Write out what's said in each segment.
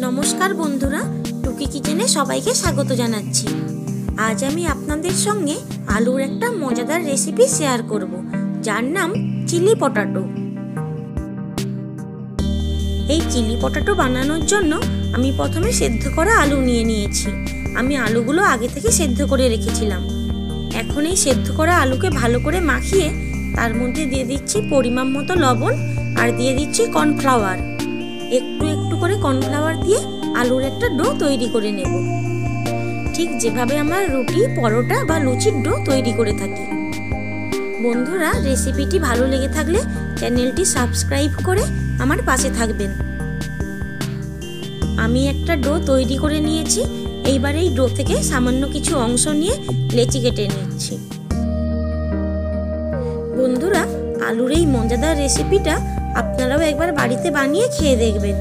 নমস্কার বন্ধুরা, টুকি কিচেনে সবাইকে স্বাগত জানাচ্ছি। আজ আমি আপনাদের সঙ্গে আলুর একটা মজাদার রেসিপি শেয়ার করব, যার নাম চিলি পটাটো। এই চিলি পটাটো বানানোর জন্য আমি প্রথমে সেদ্ধ করা আলু নিয়ে নিয়েছি। আমি আলুগুলো আগে থেকে সেদ্ধ করে রেখেছিলাম। এখন এই সেদ্ধ করা আলুকে ভালো করে মাখিয়ে তার মধ্যে দিয়ে দিচ্ছি পরিমাণ মতো লবণ আর দিয়ে দিচ্ছি কর্নফ্লাওয়ার। একটু একটু করে কর্নফ্লাওয়ার দিয়ে আলুর একটা ডো তৈরি করে নেব, ঠিক যেভাবে আমরা রুটি, পরোটা বা লুচির ডো তৈরি করে থাকি। বন্ধুরা, রেসিপিটি ভালো লেগে থাকলে চ্যানেলটি সাবস্ক্রাইব করে আমার পাশে থাকবেন। আমি একটা ডো তৈরি করে নিয়েছি। এইবার এই ডো থেকে সামান্য কিছু অংশ নিয়ে লেচি কেটে নিচ্ছি। বন্ধুরা, আলুর এই মজাদার রেসিপিটা আপনারাও একবার বাড়িতে বানিয়ে খেয়ে দেখবেন।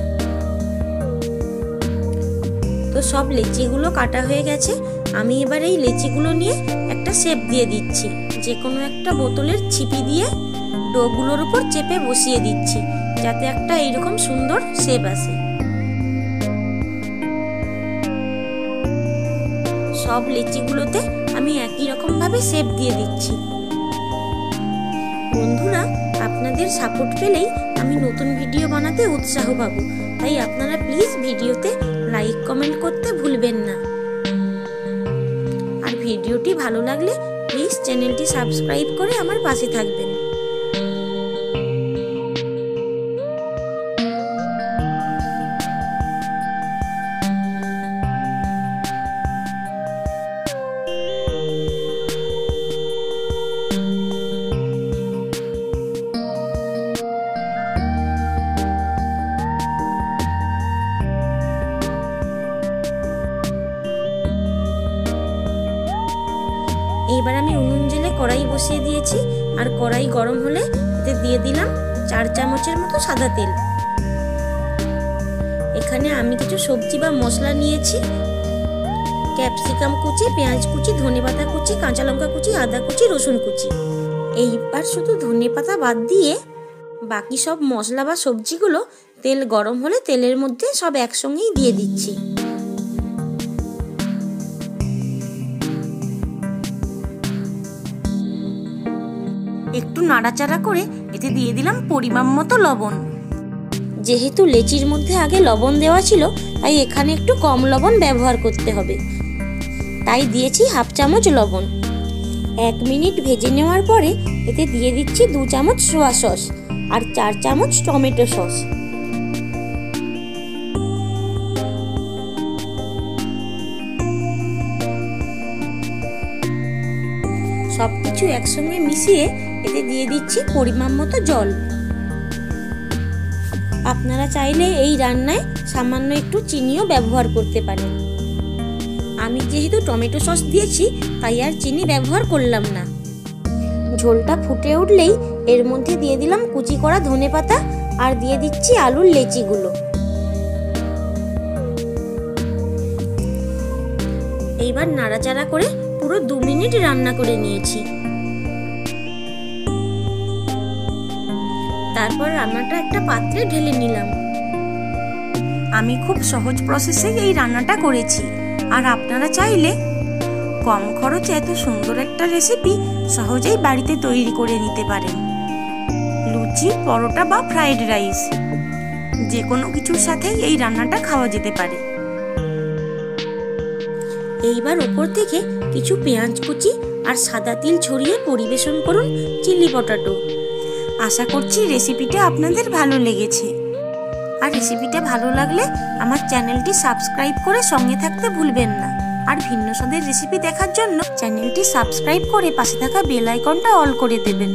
তো সব লেচিগুলো কাটা হয়ে গেছে। আমি এবার এই লেচিগুলো নিয়ে একটা শেপ দিয়ে দিচ্ছি। যে কোনো একটা বোতলের ছিপি দিয়ে ডোগুলোর উপর চেপে বসিয়ে দিচ্ছি, যাতে একটা এইরকম সুন্দর শেপ আসে। সব লেচিগুলোতে আমি একই রকম ভাবে শেপ দিয়ে দিচ্ছি। বন্ধুরা, আপনাদের সাপোর্ট পেলেই আমি নতুন ভিডিও বানাতে উৎসাহ পাবো, তাই আপনারা প্লিজ ভিডিওতে লাইক কমেন্ট করতে ভুলবেন না। আর ভিডিওটি ভালো লাগলে প্লিজ চ্যানেলটি সাবস্ক্রাইব করে আমার পাশে থাকবেন। এইবার আমি উনুন জেলে কড়াই বসিয়ে দিয়েছি, আর কড়াই গরম হলে এতে দিয়ে দিলাম 4 চামচের মতো সাদা তেল। এখানে আমি কিছু সবজি বা মশলা নিয়েছি। ক্যাপসিকাম কুচি, পেঁয়াজ কুচি, ধনেপাতা কুচি, কাঁচা লঙ্কা কুচি, আদা কুচি, রসুন কুচি। এইবার শুধু ধনেপাতা বাদ দিয়ে বাকি সব মশলা বা সবজিগুলো তেল গরম হলে তেলের মধ্যে সব একসঙ্গেই দিয়ে দিচ্ছি। একটু নাড়াচাড়া করে এতে দিয়ে দিলাম পরিমাণ মতো লবণ। যেহেতু লেচির মধ্যে আগে লবণ দেওয়া ছিল, তাই এখানে একটু কম লবণ ব্যবহার করতে হবে, তাই দিয়েছি হাফ চামচ লবণ। 1 মিনিট ভেজে নেওয়ার পরে এতে দিয়ে দিচ্ছি 2 চামচ সোয়া সস আর 4 চামচ টমেটো সস। সবকিছু একসঙ্গে মিশিয়ে এতে দিয়ে দিচ্ছি পরিমাণ মতো জল। আপনারা চাইলে এই রান্নায় সামান্য একটু চিনিও ব্যবহার করতে পারেন। আমি যেহেতু টমেটো সস দিয়েছি, তাই আর চিনি ব্যবহার করলাম না। ঝোলটা ফুটে উঠলেই এর মধ্যে দিয়ে দিলাম কুচি করা ধনেপাতা আর দিয়ে দিচ্ছি আলুর লেচিগুলো। এইবার নাড়াচাড়া করে পুরো 2 মিনিট রান্না করে নিয়েছি। তারপর রান্নাটা একটা পাত্রে ঢেলে নিলাম। আমি খুব সহজ প্রসেসে এই রান্নাটা করেছি, আর আপনারা চাইলে কম খরচে এত সুন্দর একটা রেসিপি সহজেই বাড়িতে তৈরি করে নিতে পারেন। লুচি, পরোটা বা ফ্রাইড রাইস, যে কোনো কিছুর সাথেই এই রান্নাটা খাওয়া যেতে পারে। এইবার উপর থেকে কিছু পেঁয়াজ কুচি আর সাদা তিল ছড়িয়ে পরিবেশন করুন চিলি পটাটো। আশা করছি রেসিপিটা আপনাদের ভালো লেগেছে। আর রেসিপিটা ভালো লাগলে আমার চ্যানেলটি সাবস্ক্রাইব করে সঙ্গে থাকতে ভুলবেন না। আর ভিন্ন স্বাদের রেসিপি দেখার জন্য চ্যানেলটি সাবস্ক্রাইব করে পাশে থাকা বেল আইকনটা অল করে দেবেন।